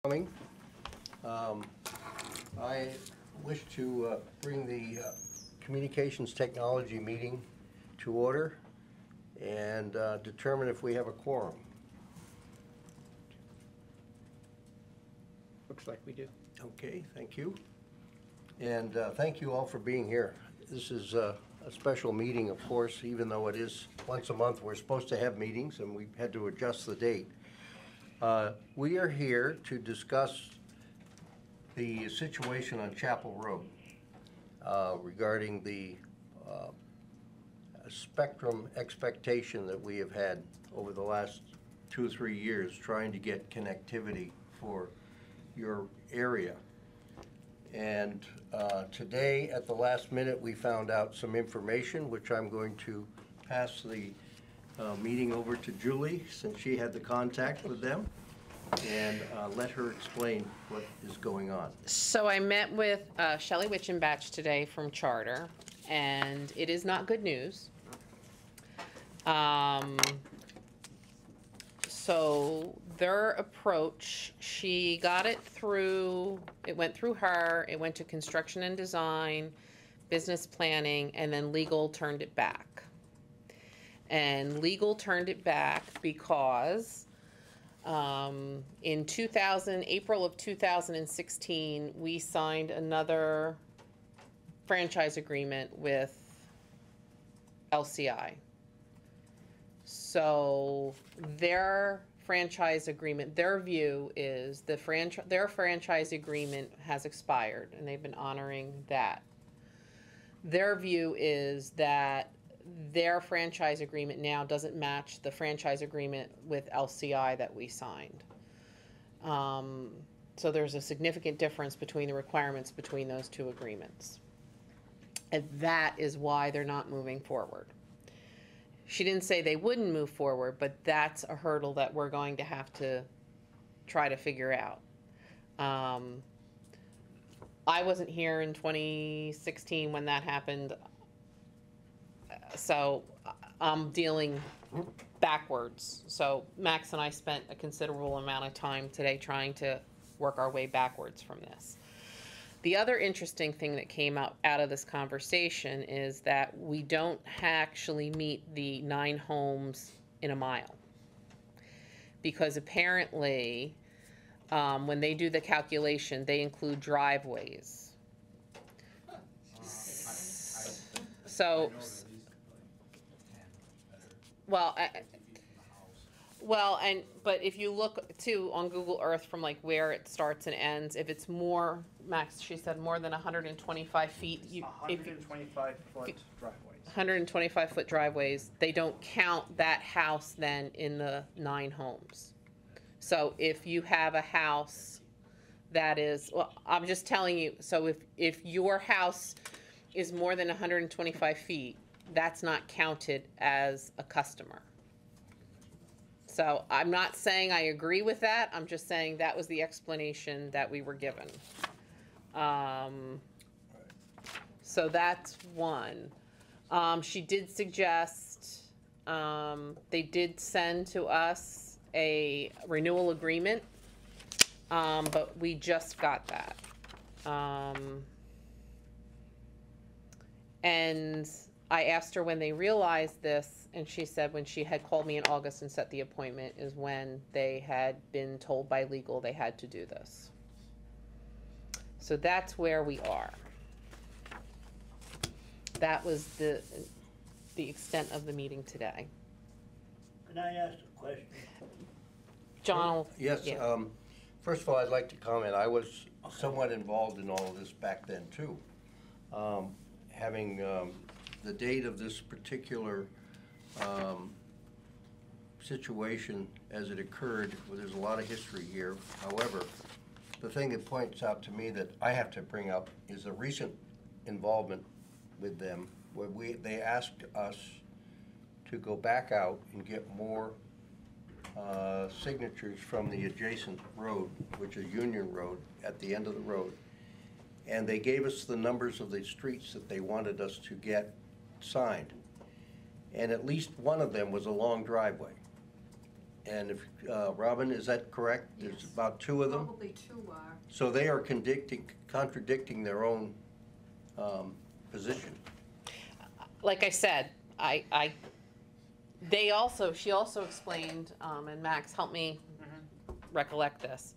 Coming. I wish to bring the Communications Technology meeting to order and determine if we have a quorum. Looks like we do. Okay, thank you. And thank you all for being here. This is a special meeting, of course, even though it is once a month. We're supposed to have meetings, and we had to adjust the date. We are here to discuss the situation on Chapel Road regarding the spectrum expectation that we have had over the last 2 or 3 years trying to get connectivity for your area. And today, at the last minute, we found out some information, which I'm going to pass the meeting over to Julie, since she had the contact with them, and let her explain what is going on. So I met with Shelley Witchenbach today from Charter, and it is not good news. So their approach, she got it through, it went through her, it went to construction and design, business planning, and then legal turned it back. And legal turned it back because in April of 2016, we signed another franchise agreement with LCI. So their franchise agreement, their view is their franchise agreement has expired, and they've been honoring that. Their view is that their franchise agreement now doesn't match the franchise agreement with LCI that we signed. So there's a significant difference between the requirements between those two agreements. And that is why they're not moving forward. She didn't say they wouldn't move forward, but that's a hurdle that we're going to have to try to figure out. I wasn't here in 2016 when that happened, so I'm dealing backwards. So Max and I spent a considerable amount of time today trying to work our way backwards from this. The other interesting thing that came out of this conversation is that we don't actually meet the 9 homes in a mile. Because apparently, when they do the calculation, they include driveways. So, but if you look too on Google Earth from like where it starts and ends, if it's more, Max, she said more than 125 feet. 125 foot driveways. 125 foot driveways, they don't count that house then in the 9 homes. So if you have a house that is, well, I'm just telling you, so if your house is more than 125 feet, that's not counted as a customer. So I'm not saying I agree with that. I'm just saying that was the explanation that we were given. So that's one. She did suggest, they did send to us a renewal agreement, but we just got that. And I asked her when they realized this, and she said when she had called me in August and set the appointment is when they had been told by legal they had to do this. So that's where we are. That was the extent of the meeting today. Can I ask a question? John? Yes, Yeah. First of all, I'd like to comment. I was somewhat involved in all of this back then, too. Having the date of this particular situation as it occurred, well, there's a lot of history here. However, the thing that points out to me that I have to bring up is a recent involvement with them where they asked us to go back out and get more signatures from the adjacent road, which is Union Road, at the end of the road. And they gave us the numbers of the streets that they wanted us to get signed. And at least one of them was a long driveway. And if, Robin, is that correct? There's Yes. about 2 of them? Probably two are. So they are contradicting their own position. Like I said, she also explained, and Max, help me recollect this.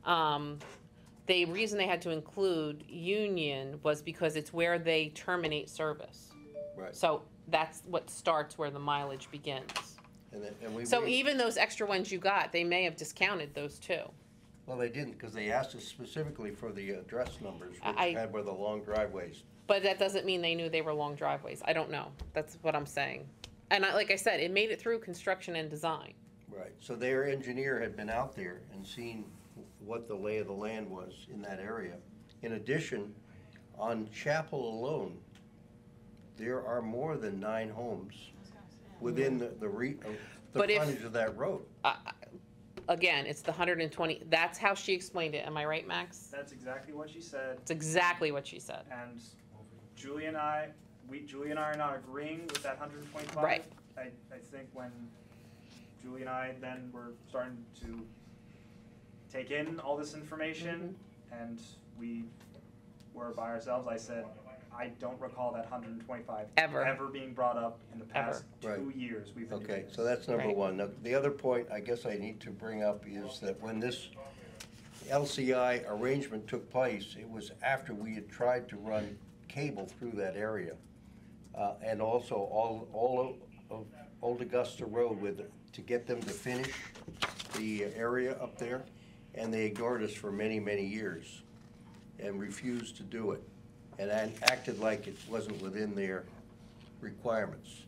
The reason they had to include Union was because it's where they terminate service. Right. So that's what starts where the mileage begins. And we. So even those extra ones you got, they may have discounted those too. Well, they didn't, because they asked us specifically for the address numbers, which I- had were the long driveways. But that doesn't mean they knew they were long driveways. I don't know. That's what I'm saying. And like I said, it made it through construction and design. Right, so their engineer had been out there and seen what the lay of the land was in that area. In addition, on Chapel alone, there are more than 9 homes within the But if- frontage of that road. Again, it's the 120, that's how she explained it. Am I right, Max? That's exactly what she said, It's exactly what she said. and Julie and I are not agreeing with that 125. Right. I think when Julie and I then were starting to take in all this information, and we were by ourselves, I said, I don't recall that 125 Ever. being brought up in the past Ever. 2 years we've been doing Okay, this. so that's number Right. one. Now, the other point I guess I need to bring up is that when this LCI arrangement took place, it was after we had tried to run cable through that area. And also all of Old Augusta Road to get them to finish the area up there. And they ignored us for many, many years and refused to do it. And acted like it wasn't within their requirements.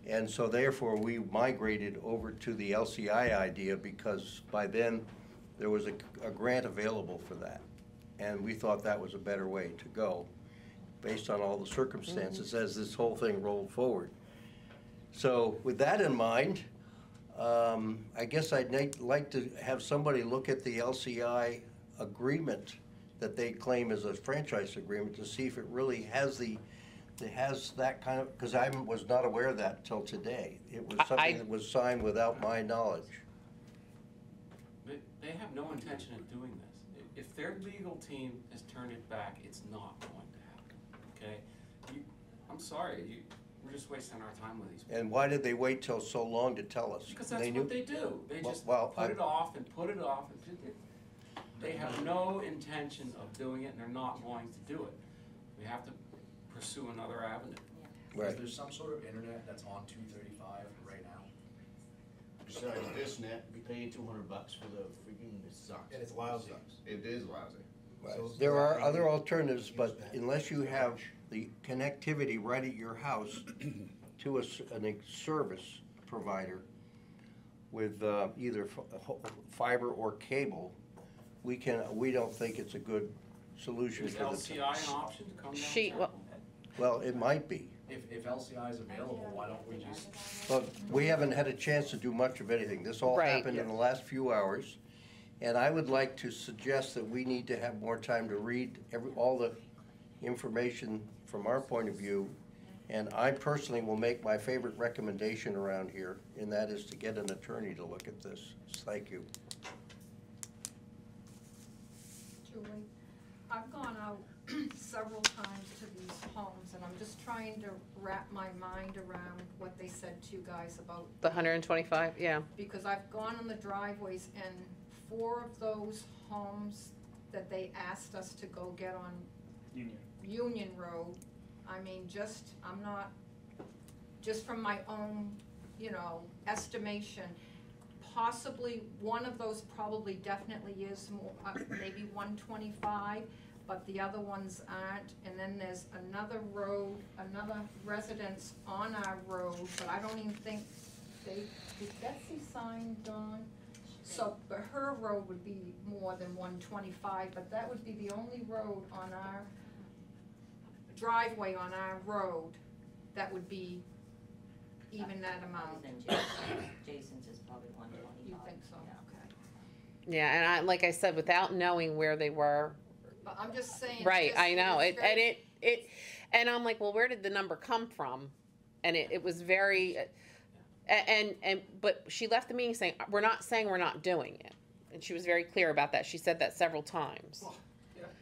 And so therefore, we migrated over to the LCI idea because by then, there was a grant available for that. And we thought that was a better way to go, based on all the circumstances as this whole thing rolled forward. So with that in mind, I guess I'd like to have somebody look at the LCI agreement that they claim is a franchise agreement to see if it really has that kind of, because I was not aware of that till today. It was something that was signed without my knowledge. They have no intention of doing this. If their legal team has turned it back, it's not going to happen, okay? I'm sorry, we're just wasting our time with these people. And why did they wait till so long to tell us? Because They that's knew- what they do. They Well- just well, put it off and put it off. They have no intention of doing it, and they're not going to do it. We have to pursue another avenue. Right. Is there some sort of internet that's on 235 right now? Besides this net, we paid $200 for the freaking, it sucks. And it's lousy. It is lousy. Right. So There are that- other alternatives, but unless you have the connectivity right at your house to a service provider with either fiber or cable, we don't think it's a good solution Is for the. LCI an option to come down? Well, it might be, If LCI is available, why don't we just, but we haven't had a chance to do much of anything. This all Right. happened in the last few hours. And I would like to suggest that we need to have more time to read all the information from our point of view. And I personally will make my favorite recommendation around here, and that is to get an attorney to look at this. Thank you. Julie, I've gone out several times to these homes, and I'm just trying to wrap my mind around what they said to you guys about, The 125, yeah. because I've gone on the driveways, and 4 of those homes that they asked us to go get on Union. Union Road, I mean, just from my own, estimation, possibly one of those probably definitely is more, maybe 125, but the other ones aren't. And then there's another road, another residence on our road, but I don't even think did Betsy sign, Dawn? So, but her road would be more than 125, but that would be the only road on our driveway on our road that would be even that amount. Then Jason's is probably 125. You think so? Yeah. Okay. Yeah, and like I said, without knowing where they were, But I'm just saying. right, just I know, it's very- and I'm like, well, where did the number come from? And it was very, But she left the meeting saying, we're not doing it. And she was very clear about that. She said that several times.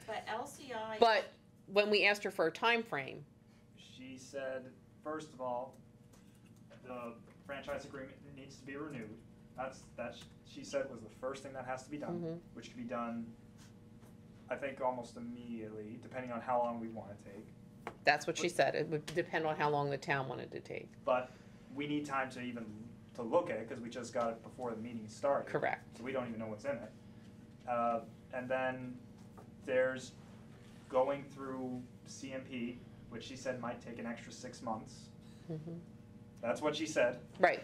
But LCI. But when we asked her for a time frame, She said, first of all, the franchise agreement needs to be renewed. She said was the first thing that has to be done, Mhm. which can be done, I think, almost immediately, depending on how long we want to take. that's what she said. It would depend on how long the town wanted to take. But we need time to even to look at it, because we just got it before the meeting started. Correct. So we don't even know what's in it. And then there's going through CMP, which she said might take an extra 6 months. Mhm. That's what she said. Right,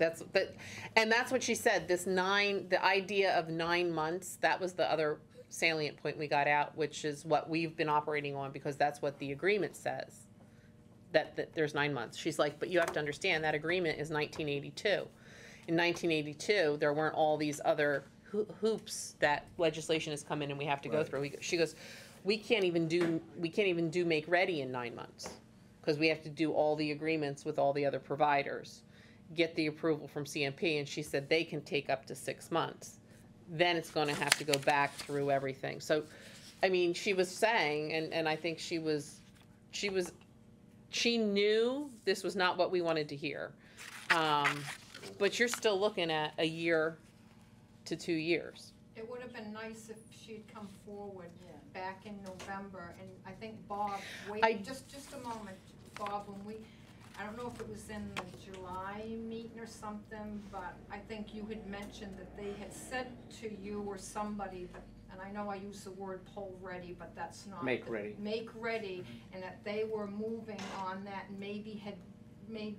and that's what she said, the idea of 9 months, that was the other salient point we got out, which is what we've been operating on, because that's what the agreement says, that there's 9 months. She's like, but you have to understand, that agreement is 1982. In 1982, there weren't all these other hoops that legislation has come in and we have to go Right. through. She goes, we can't even do make ready in 9 months, because we have to do all the agreements with all the other providers, get the approval from CMP, and she said they can take up to 6 months. Then it's gonna have to go back through everything. So, I mean, she was saying, and I think she knew this was not what we wanted to hear. But you're still looking at a year to 2 years. It would have been nice if she'd come forward Yeah. back in November, and I think Bob, I- just a moment, Bob, I don't know if it was in the July meeting or something, but I think you had mentioned that they had said to you or somebody that, and I know I use the word poll ready, but that's not. Make ready. Make ready, and that they were moving on that and maybe had made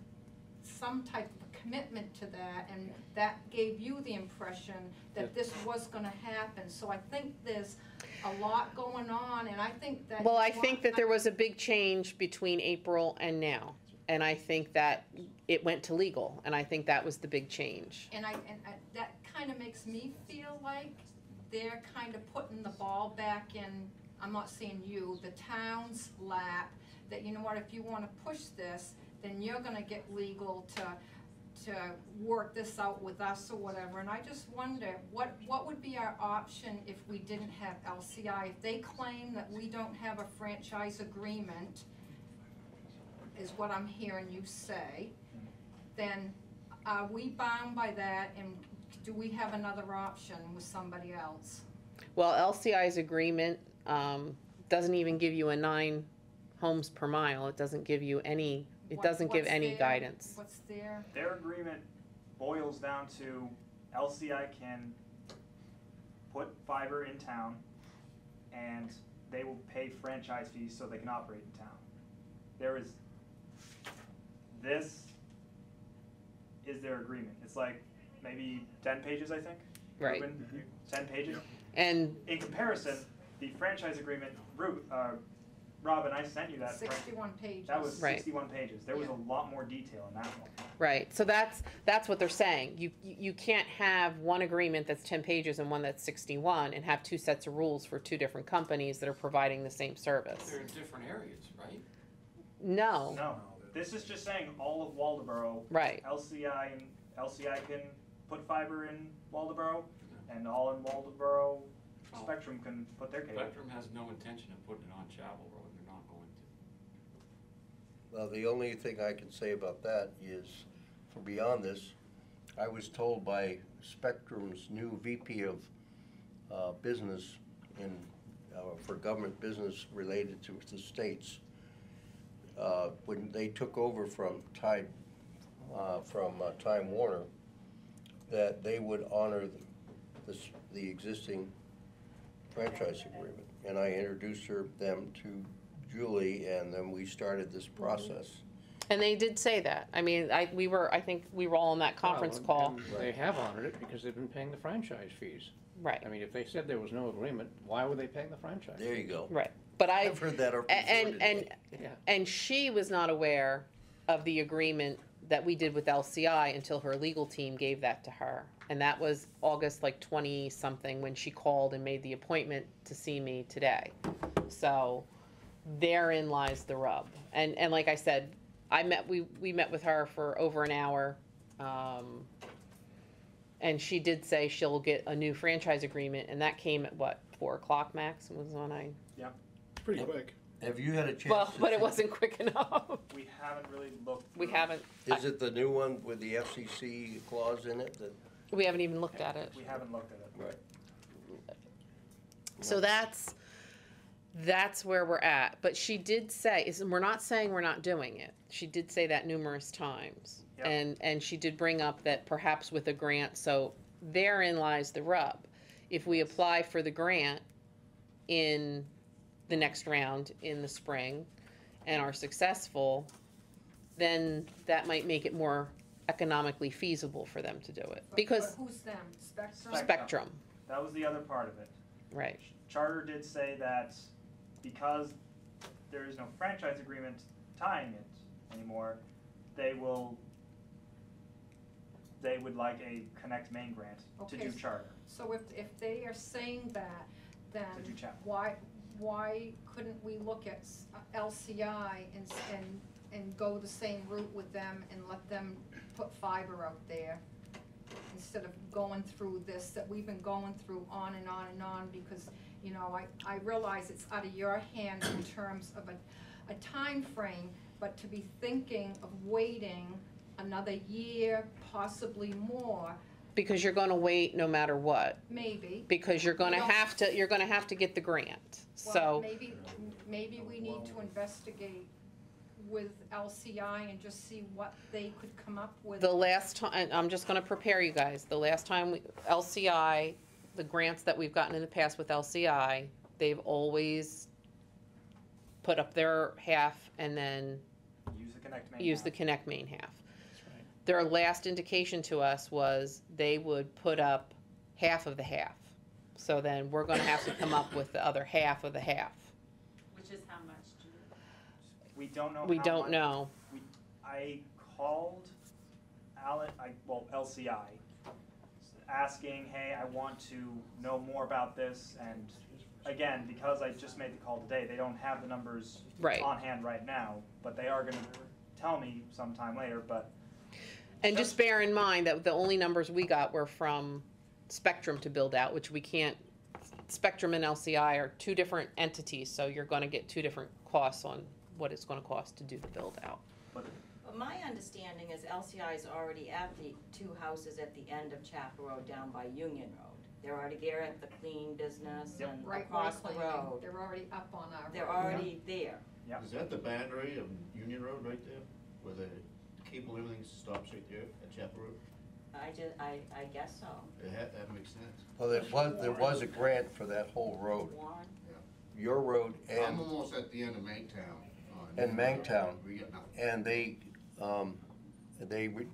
some type of a commitment to that, and that gave you the impression that this was gonna happen. So I think there's a lot going on, and I think that. Well, I think that there was a big change between April and now. And I think that it went to legal, and I think that was the big change. And that kind of makes me feel like they're kind of putting the ball back in, I'm not saying you, the town's lap, that, you know what, if you wanna push this, then you're gonna get legal to work this out with us or whatever. And I just wonder, what would be our option if we didn't have LCI? If they claim that we don't have a franchise agreement, is what I'm hearing you say, then are we bound by that, and do we have another option with somebody else? Well, LCI's agreement doesn't even give you a 9 homes per mile. It doesn't give you any, it doesn't give What's any their- guidance. What's there? Their agreement boils down to LCI can put fiber in town, and they will pay franchise fees so they can operate in town. This is their agreement. It's like maybe 10 pages, I think. Right. Ruben, 10 pages. And In comparison, the franchise agreement, Robin, I sent you that. 61 pages. That was Right. 61 pages. There was a lot more detail in that one. right, so that's what they're saying. You can't have one agreement that's 10 pages and one that's 61 and have 2 sets of rules for 2 different companies that are providing the same service. They're in different areas, right? No, No, this is just saying all of Waldeboro. right. LCI can put fiber in Waldeboro, and all in Waldeboro Spectrum can put their cable. Spectrum has no intention of putting it on Chapel Road, they're not going to. Well, the only thing I can say about that is, for beyond this, I was told by Spectrum's new VP of business for government business related to the states, when they took over from Time Warner, that they would honor the existing franchise agreement. And I introduced them to Julie, and then we started this process. And they did say that. I mean, I think we were all on that conference Well, call. and They have honored it because they've been paying the franchise fees. Right, I mean, if they said there was no agreement, why were they paying the franchise? There you go. right. But I've heard that before today. Yeah. And she was not aware of the agreement that we did with LCI until her legal team gave that to her. And that was August 20-something when she called and made the appointment to see me today. So therein lies the rub. And like I said, we met with her for over an hour And she did say she'll get a new franchise agreement, and that came at what, 4 o'clock, Max, was when I, Pretty quick. Have you had a chance? well, to but it see- wasn't quick enough. We haven't really looked. We through it. haven't, Is it the new one with the FCC clause in it that? we haven't even looked at it. We haven't looked at it. Right. So that's where we're at. But she did say, we're not saying we're not doing it. She did say that numerous times. Yep. And she did bring up that perhaps with a grant, so therein lies the rub. If we apply for the grant in the next round in the spring and are successful, then that might make it more economically feasible for them to do it. But Because who's them? Spectrum? Spectrum, That was the other part of it. right. Charter did say that because there is no franchise agreement tying it anymore, they would like a Connect Main grant to Okay, do charter. So if they are saying that, then To do chapel. why couldn't we look at LCI and go the same route with them and let them put fiber out there? Instead of going through this that we've been going through on and on and on, because, you know, I realize it's out of your hands in terms of a time frame, but to be thinking of waiting another year, possibly more, Because you're gonna wait no matter what, maybe. because you're gonna No. have to get the grant, Well, so. maybe we need to investigate with LCI and just see what they could come up with. The last time, and I'm just gonna prepare you guys, the last time LCI, the grants that we've gotten in the past with LCI, they've always put up their half and then Use the Connect Main. use the app. Connect Main half. Their last indication to us was they would put up half of the half. So then we're gonna have to come up with the other half of the half. Which is how much, Judy? We don't know. We how don't much- know. I called LCI, asking, hey, I want to know more about this, and again, because I just made the call today, they don't have the numbers Right. on hand right now, but they are gonna tell me sometime later, but And just bear in mind that the only numbers we got were from Spectrum to build out, which we can't, Spectrum and LCI are two different entities, so you're gonna get two different costs on what it's gonna cost to do the build out. But my understanding is LCI is already at the 2 houses at the end of Chapel Road down by Union Road. They're already there at the clean business Yep. and Right, across the cleaning. road. They're already up on our. They're road. already there. yeah. Is that the boundary of Union Road right there, where the cable and everything stops right there at Chapel Road? I guess so. That makes sense. Well, there was a grant for that whole road, One, your road I'm and, almost at the end of Mangtown. And Mangtown. We got nothing. and they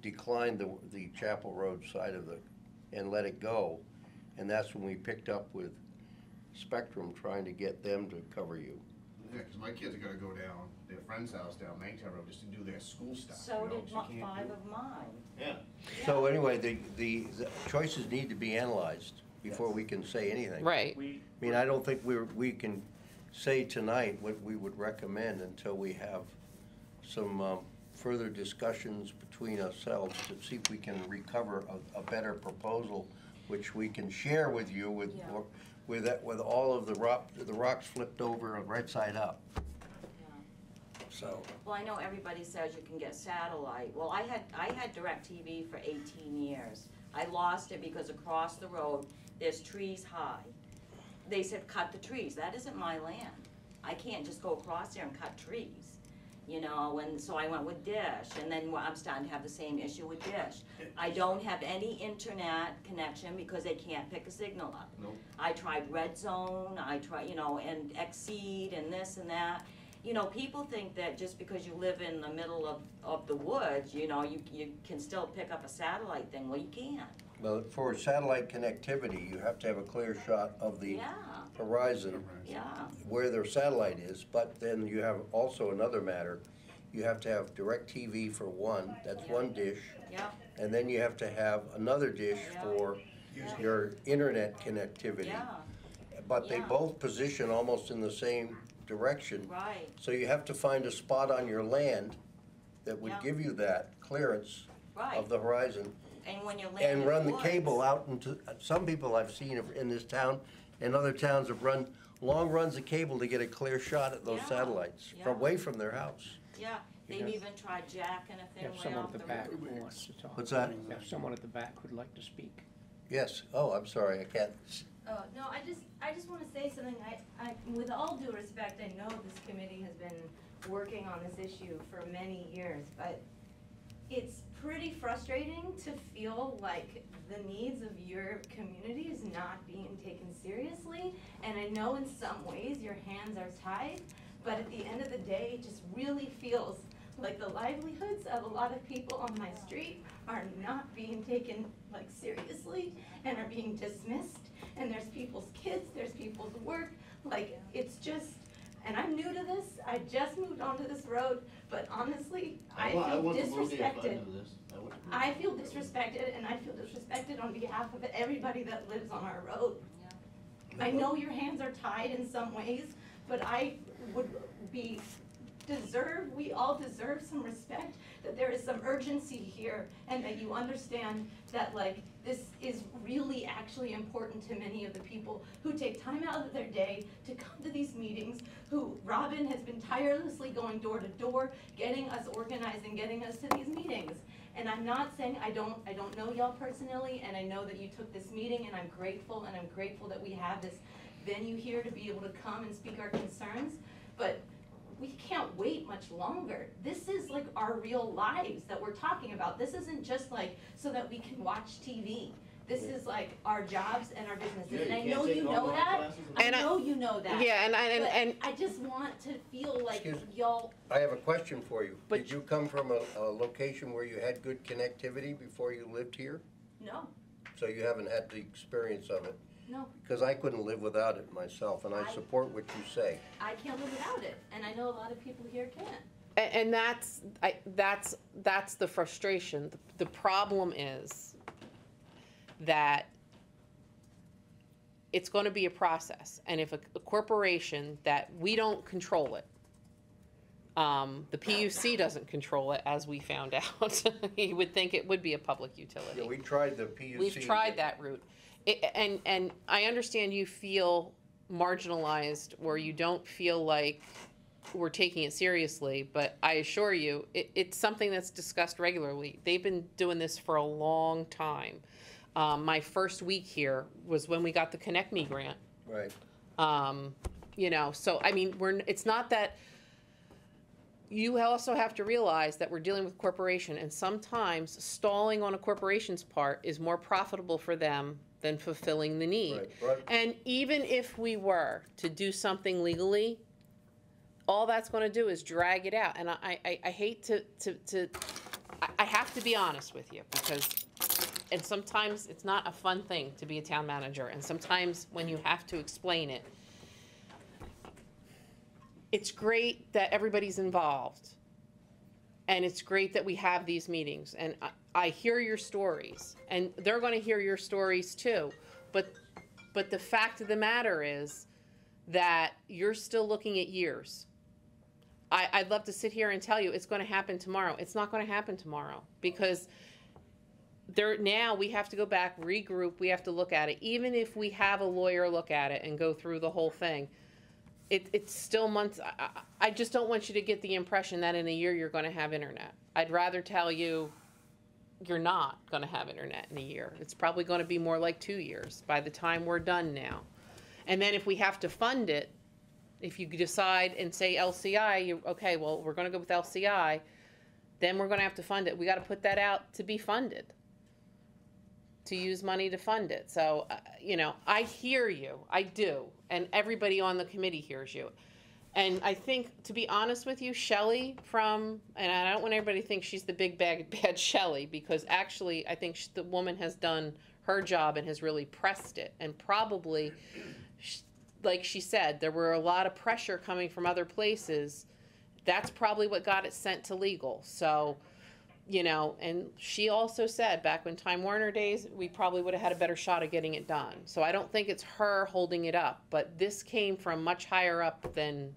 declined the Chapel Road side of and let it go. And that's when we picked up with Spectrum, trying to get them to cover you. Yeah, 'cause my kids are gonna go down their friend's house down Mangtown Road just to do their school stuff. so you know, did you can't 5 do- of mine. Yeah. So anyway, the choices need to be analyzed before we can say anything. Right. We, I mean, I don't think we can say tonight what we would recommend until we have some further discussions between ourselves to see if we can recover a better proposal, which we can share with you Yeah. with all of the rocks flipped over and right side up, Yeah. so. Well, I know everybody says you can get satellite. Well, I had DirecTV for 18 years. I lost it because across the road, there's trees high. They said, cut the trees. That isn't my land. I can't just go across there and cut trees, you know, and so I went with Dish, and then I'm starting to have the same issue with Dish. I don't have any internet connection because they can't pick a signal up. Nope. I tried Red Zone, I tried, you know, and Exceed and this and that. You know, people think that just because you live in the middle of the woods, you know, you can still pick up a satellite thing. Well, you can't. Well, for satellite connectivity, you have to have a clear shot of the Yeah, horizon yeah, where their satellite is, but then you have also another matter. You have to have DirecTV for one, that's one dish, yeah, and then you have to have another dish Yeah. for your internet connectivity. yeah, But they Yeah. both position almost in the same direction. right, So you have to find a spot on your land that would Yeah. give you that clearance Right. of the horizon And when you're laying and in run the woods- cable out into, some people I've seen in this town and other towns have run long runs of cable to get a clear shot at those Yeah, satellites yeah. from away from their house. Yeah, they've Yeah. even tried jacking a thing Have way someone off at the the back roof. who wants to talk. What's that? Have someone at the back who'd like to speak. Yes, oh, I'm sorry, I can't, No, I just wanna say something, with all due respect, I know this committee has been working on this issue for many years, but it's pretty frustrating to feel like the needs of your community is not being taken seriously, and I know in some ways your hands are tied, but at the end of the day, it just really feels like the livelihoods of a lot of people on my street are not being taken like seriously and are being dismissed, and there's people's kids, there's people's work, like, it's just, and I'm new to this, I just moved onto this road, but honestly, I feel disrespected. I feel disrespected, and I feel disrespected on behalf of everybody that lives on our road. I know your hands are tied in some ways, but I would we all deserve some respect, that there is some urgency here, and that you understand that, like, this is really actually important to many of the people who take time out of their day to come to these meetings, who Robin has been tirelessly going door to door, getting us organized and getting us to these meetings. And I'm not saying I don't know y'all personally, and I know that you took this meeting, and I'm grateful that we have this venue here to be able to come and speak our concerns, but we can't wait much longer. This is like our real lives that we're talking about. This isn't just like so that we can watch TV. This is like our jobs and our businesses, and I know you know that. I know you know that. Yeah, and I just want to feel like Excuse- y'all. I have a question for you. But- Did you come from a location where you had good connectivity before you lived here? No, So you haven't had the experience of it? no, Because I couldn't live without it myself, and I support what you say. I can't live without it, and I know a lot of people here can't. and that's the frustration. The problem is that it's going to be a process, and if a corporation that we don't control it, the PUC doesn't control it, as we found out. You would think it would be a public utility. Yeah, we tried the PUC. We've tried that route. And I understand you feel marginalized, or you don't feel like we're taking it seriously, but I assure you, it's something that's discussed regularly. They've been doing this for a long time. My first week here was when we got the Connect Me grant. Right. You know, so I mean, it's not that. You also have to realize that we're dealing with a corporation, and sometimes stalling on a corporation's part is more profitable for them than fulfilling the need. Right, right. And even if we were to do something legally, all that's going to do is drag it out. And I hate to I have to be honest with you, because, and sometimes it's not a fun thing to be a town manager, and sometimes when you have to explain it, it's great that everybody's involved, and it's great that we have these meetings, and I hear your stories, and they're going to hear your stories too, but the fact of the matter is that you're still looking at years. I'd love to sit here and tell you it's going to happen tomorrow. It's not going to happen tomorrow, because now we have to go back, regroup, we have to look at it. Even if we have a lawyer look at it and go through the whole thing, it's still months. I just don't want you to get the impression that in a year you're going to have internet. I'd rather tell you you're not going to have internet in a year. It's probably going to be more like 2 years by the time we're done now. And then if we have to fund it, if you decide and say LCI, okay, well, we're going to go with LCI, then we're going to have to fund it. We got to put that out to be funded, to use money to fund it. So, you know, I hear you, I do, and everybody on the committee hears you. And I think, to be honest with you, Shelley and I don't want everybody to think she's the big bad Shelley, because actually I think the woman has done her job and has really pressed it. And probably, like she said, there were a lot of pressure coming from other places. That's probably what got it sent to legal. So, you know, and she also said back when Time Warner days, we probably would have had a better shot at getting it done. So I don't think it's her holding it up, but this came from much higher up than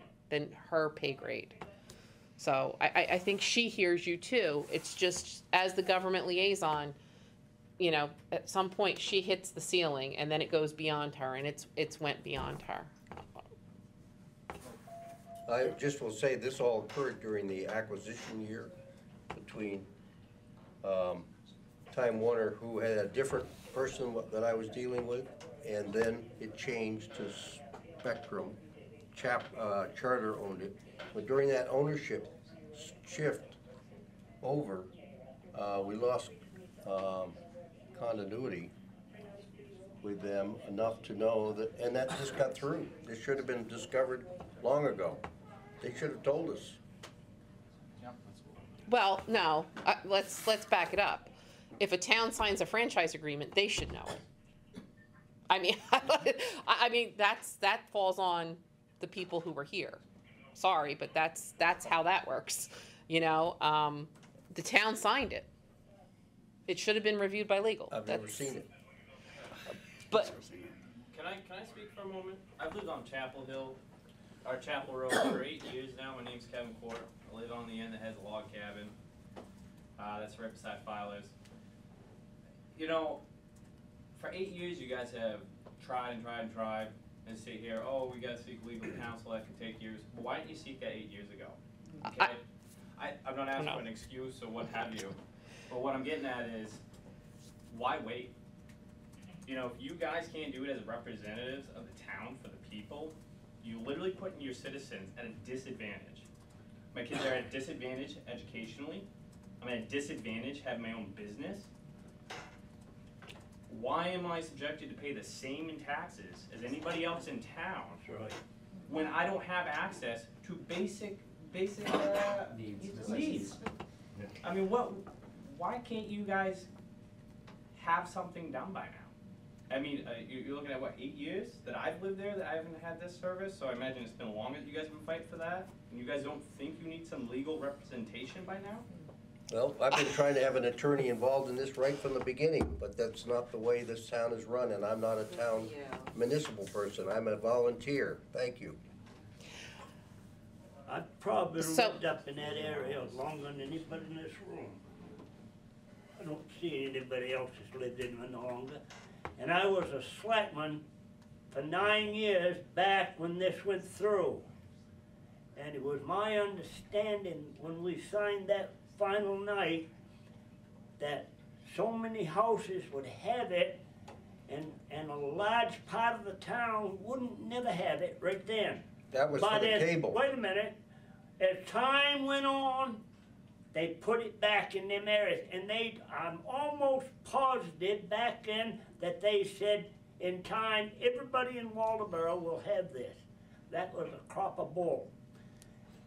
her pay grade. So I think she hears you too. It's just, as the government liaison, you know, at some point she hits the ceiling and then it goes beyond her, and it's went beyond her. I just will say, this all occurred during the acquisition year between Time Warner, who had a different person that I was dealing with, and then it changed to Spectrum. Charter owned it. But during that ownership shift over, we lost continuity with them enough to know that, and that just got through. This should have been discovered long ago. They should have told us. Well, no, let's back it up. If a town signs a franchise agreement, they should know it. I mean, I mean that falls on the people who were here. Sorry, but that's how that works. You know, the town signed it. It should have been reviewed by legal. I've never seen it. But Can I speak for a moment? I've lived on Chapel Hill, or Chapel Road for 8 years now. My name's Kevin Court. I live on the end that has a log cabin. That's right beside Filer's. You know, for 8 years you guys have tried and sit here, oh, we gotta seek legal counsel, that could take years. Well, why didn't you seek that 8 years ago? Okay? I'm not asking for an excuse or what have you, but what I'm getting at is, why wait? You know, if you guys can't do it as representatives of the town for the people, you're literally putting your citizens at a disadvantage. My kids are at a disadvantage educationally. I'm at a disadvantage having my own business. Why am I subjected to pay the same in taxes as anybody else in town when I don't have access to basic needs? I mean, why can't you guys have something done by now? I mean, you're looking at what, 8 years that I've lived there that I haven't had this service, so I imagine it's been longer that you guys have been fighting for that, and you guys don't think you need some legal representation by now? Well, I've been trying to have an attorney involved in this right from the beginning, but that's not the way this town is run, and I'm not a town municipal person. I'm a volunteer. Thank you. I've probably lived up in that area longer than anybody in this room. I don't see anybody else that's lived in it longer. And I was a selectman for 9 years back when this went through. And it was my understanding when we signed that final night that so many houses would have it and a large part of the town wouldn't never have it right then. That was for the cable. Wait a minute. As time went on, they put it back in them areas. And I'm almost positive back then that they said in time, everybody in Waldoboro will have this. That was a crop of bull.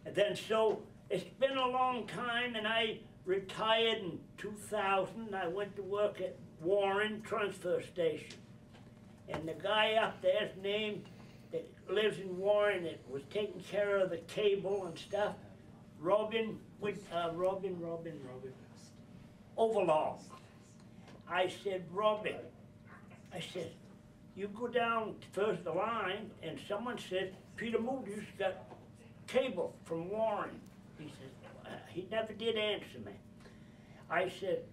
And then so, it's been a long time, and I retired in 2000. I went to work at Warren Transfer Station. And the guy up there's named, that lives in Warren, that was taking care of the cable and stuff, Robin Overlaw. I said, Robin, you go down first the line, and someone said, Peter Moody's got cable from Warren. He said, he never did answer me. I said,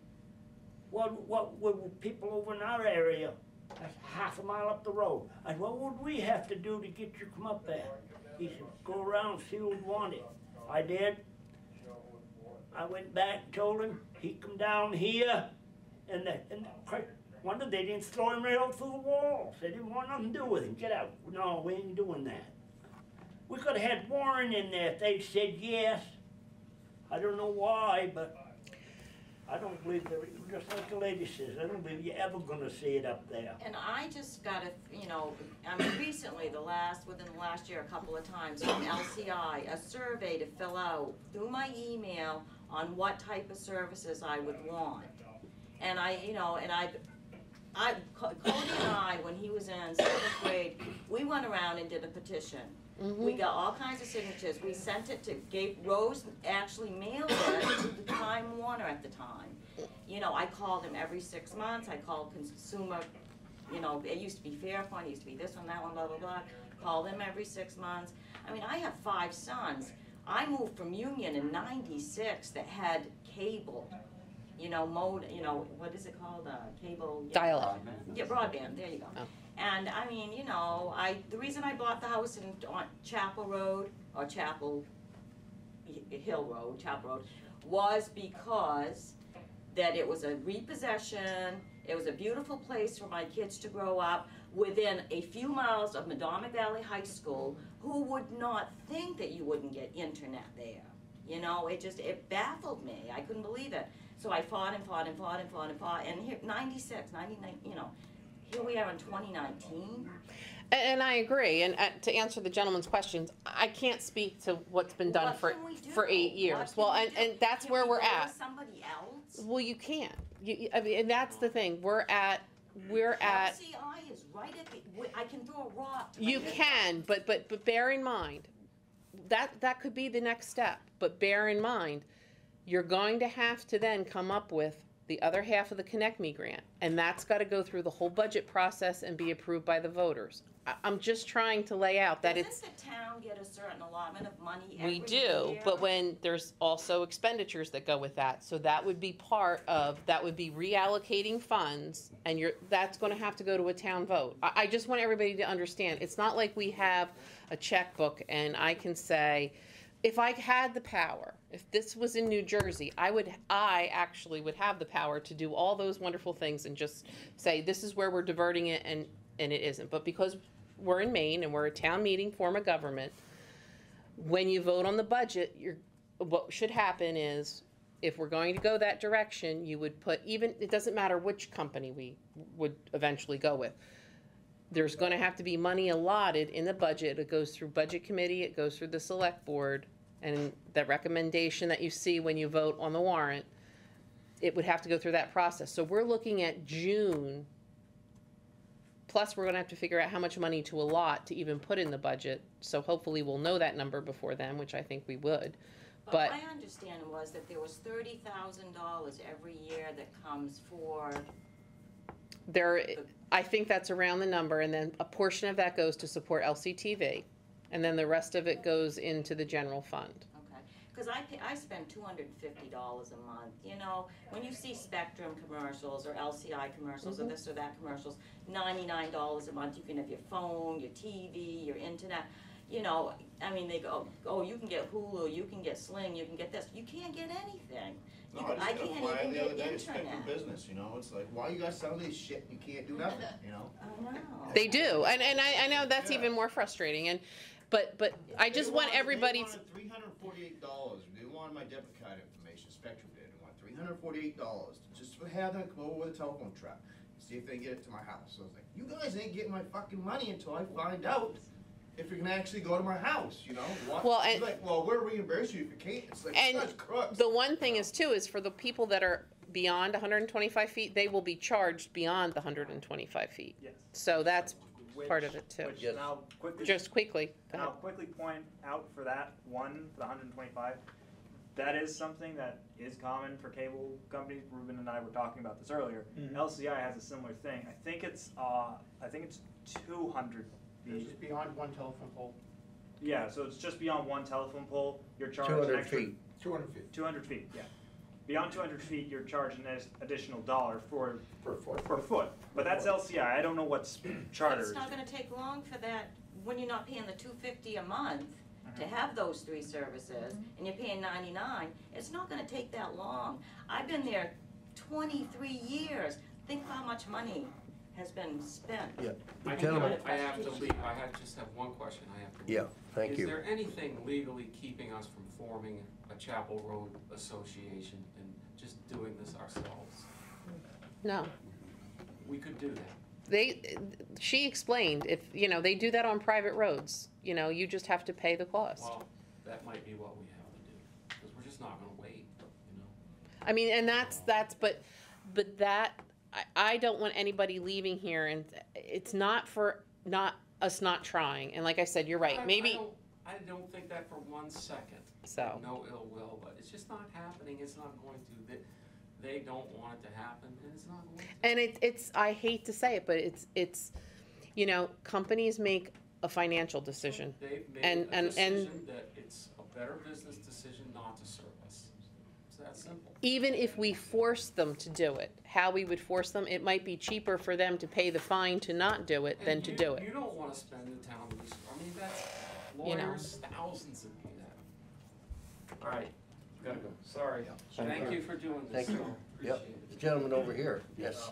what would people over in our area, that's half a mile up the road, and what would we have to do to get you to come up there? He said, go around and see who wanted. I did. I went back and told him he'd come down here, and wonder they didn't throw him right out through the walls. They didn't want nothing to do with him. Get out. No, we ain't doing that. We could have had Warren in there if they'd said yes. I don't know why, but I don't believe just like the lady says, I don't believe you're ever gonna see it up there. And I just got I mean, recently, within the last year, a couple of times, from LCI, a survey to fill out through my email on what type of services I would want. And Cody and I, when he was in 7th grade, we went around and did a petition. Mm-hmm. We got all kinds of signatures. We sent it to Rose actually mailed it to the Time Warner at the time. You know, I called him every 6 months. I called consumer, it used to be Fairphone, it used to be this one, that one, blah, blah, blah. Called him every 6 months. I mean, I have 5 sons. I moved from Union in '96 that had cable, you know, what is it called, cable? Yeah, Dial-up. Yeah, broadband, there you go. Oh. And I mean, you know, the reason I bought the house on Chapel Road, or Chapel Hill Road, Chapel Road, was because that it was a repossession, it was a beautiful place for my kids to grow up, within a few miles of Madomic Valley High School. Who would not think that you wouldn't get internet there? You know, it baffled me, I couldn't believe it. So I fought and fought and fought and fought and fought, and here, 96, 99, you know, here we are in 2019. And I agree, and to answer the gentleman's questions, I can't speak to what's been done What for can we do? 8 years. What Well, can we do? and that's Can where we we're go to at. somebody else? Well, you can't. I mean, and that's the thing. We're at. LCI is right at the, I can throw a rock to my You neighbor. can, but bear in mind that could be the next step. But bear in mind, you're going to have to then come up with the other half of the Connect Me grant, and that's got to go through the whole budget process and be approved by the voters. I'm just trying to lay out that it's. Doesn't the town get a certain allotment of money every We do, year? but when there's also expenditures that go with that, so that would be that would be reallocating funds, and that's gonna have to go to a town vote. I just want everybody to understand, it's not like we have a checkbook and I can say, if I had the power, if this was in New Jersey, I actually would have the power to do all those wonderful things and just say, this is where we're diverting it, and it isn't. But because we're in Maine and we're a town meeting form of government, when you vote on the budget, what should happen is, if we're going to go that direction, you would put, even, it doesn't matter which company we would eventually go with. There's gonna have to be money allotted in the budget. It goes through budget committee, it goes through the select board, and the recommendation that you see when you vote on the warrant, it would have to go through that process. So we're looking at June, plus we're gonna have to figure out how much money to allot to even put in the budget. So hopefully we'll know that number before then, which I think we would. But my understanding was that there was $30,000 every year that comes for. I think that's around the number, and then a portion of that goes to support LCTV, and then the rest of it goes into the general fund. Okay, because I spend $250 a month, you know, when you see Spectrum commercials or LCI commercials or this or that commercials, $99 a month, you can have your phone, your TV, your internet, you know, I mean, they go, oh, you can get Hulu, you can get Sling, you can get this, you can't get anything. No, I just got a can't flyer even the other get day, internet. Spectrum Business, you know, it's like, why you guys selling this shit, you can't do nothing, you know? I know. They do, and I know that's Yeah. even more frustrating, but I just want everybody to. They wanted $348, they wanted my debit card information, Spectrum did, they wanted $348, just to have them come over with a telephone truck, see if they can get it to my house. So I was like, you guys ain't getting my fucking money until I find out if you can actually go to my house, you know? What? Well, He's and- like, well, we'll reimburse you if you can't. It's like, And such crooks. the one thing is too, is for the people that are beyond 125 feet, they will be charged beyond the 125 feet. Yes. So that's part of it too. Which Yes. now quickly. Just quickly, go And ahead. I'll quickly point out for that one, for the 125, that is something that is common for cable companies. Ruben and I were talking about this earlier. LCI has a similar thing. I think it's 200 It's feet. just beyond one telephone pole. Yeah, so it's just beyond one telephone pole. You're charged an 200 extra feet. 200 feet 200 feet. Yeah, beyond 200 feet, you're charged an additional $1 per foot. per foot. But that's LCI. I don't know what's charter. It's not gonna take long for that, when you're not paying the $250 a month to have those 3 services, and you're paying $99, it's not gonna take that long. I've been there 23 years, think how much money has been spent. Yeah, I gentlemen, just have one question I have to leave. yeah, thank Is you. there anything legally keeping us from forming a Chapel Road Association and just doing this ourselves? No, We could do that. she explained, if, they do that on private roads, you just have to pay the cost. Well, that might be what we have to do, because we're just not gonna wait, you know? I mean, and that's, but that, I don't want anybody leaving here, and it's not for, us not trying, and like I said, you're right, maybe, I don't think that for 1 second. So. No ill will, but it's just not happening, it's not going to, they don't want it to happen, and it's not going to. and it's, I hate to say it, but it's, companies make a financial decision. They've made And- a and- decision that it's a better business decision not to serve us. It's that simple. Even if we force them to do it, how we would force them, it might be cheaper for them to pay the fine to not do it than And to you- do it. You don't wanna spend the town, I mean, that's You know. lawyers, thousands of that. All right, gotta go. Sorry. Thank you for doing this. Thank you. Phil. Yep. Appreciate it. The gentleman over here, yes.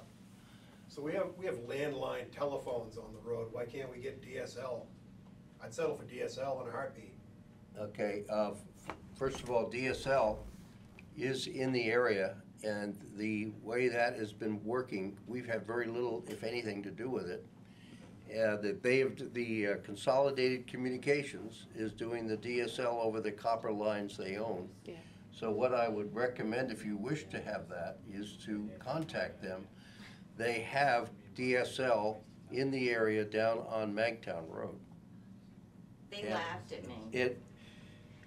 So we have landline telephones on the road, why can't we get DSL? I'd settle for DSL in a heartbeat. Okay, first of all, DSL is in the area, and the way that has been working, we've had very little, if anything, to do with it. That they have, the Consolidated Communications is doing the DSL over the copper lines they own. Yeah. So what I would recommend, if you wish to have that, is to contact them. They have DSL in the area down on Magtown Road. They Yeah. laughed at me.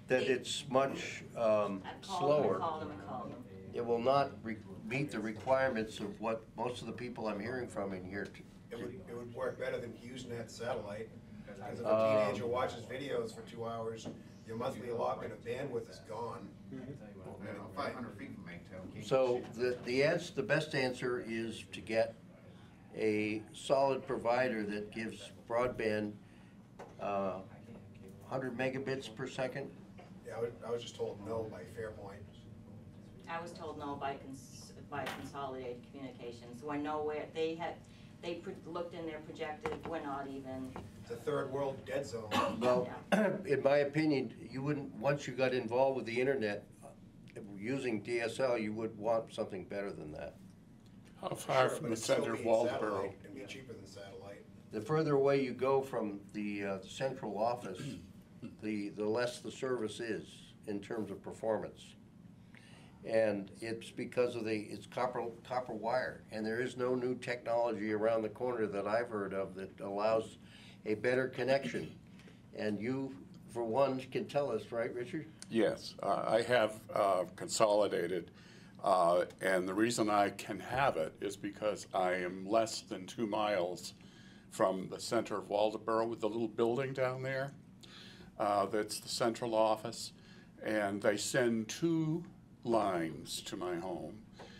That it's much I've called them slower. and called them and called them. It will not meet the requirements of what most of the people I'm hearing from in here. It would work better than Usenet satellite, because if Um, a teenager watches videos for 2 hours, your monthly allotment of bandwidth is gone. And 500 feet from Magtown. can't So you see it? the best answer is to get a solid provider that gives broadband 100 megabits per second. Yeah, I was just told no by Fairpoint. I was told no by Consolidated Communications. We're nowhere, they looked in their projected, we're not even, It's a third world dead zone. Well, in my opinion, you wouldn't, once you got involved with the internet, using DSL, you would want something better than that. How far Sure, from but the it'd still center of be Waldeboro? satellite and be cheaper than satellite. The further away you go from the central office, the less the service is in terms of performance. And it's because of it's copper wire, and there is no new technology around the corner that I've heard of that allows a better connection. And you, for one, can tell us, right, Richard? Yes, I have Consolidated, and the reason I can have it is because I am less than 2 miles from the center of Waldeboro with the little building down there. That's the central office, and they send 2 lines to my home,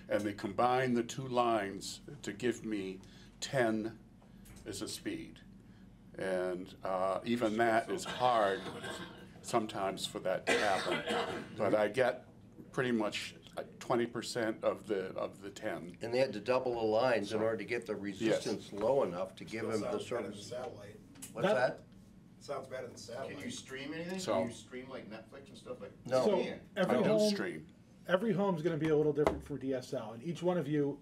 and they combine the 2 lines to give me 10 as a speed. And even that is hard sometimes for that to happen. But I get pretty much 20% of the 10. And they had to double the lines in order to get the resistance low enough to give them Still the sounds better than service. satellite. What's that? Sounds better than satellite. Can you stream anything? So- Can you stream like Netflix and stuff like? No. So Yeah. every I don't home, stream. every home's going to be a little different for DSL, and each one of you,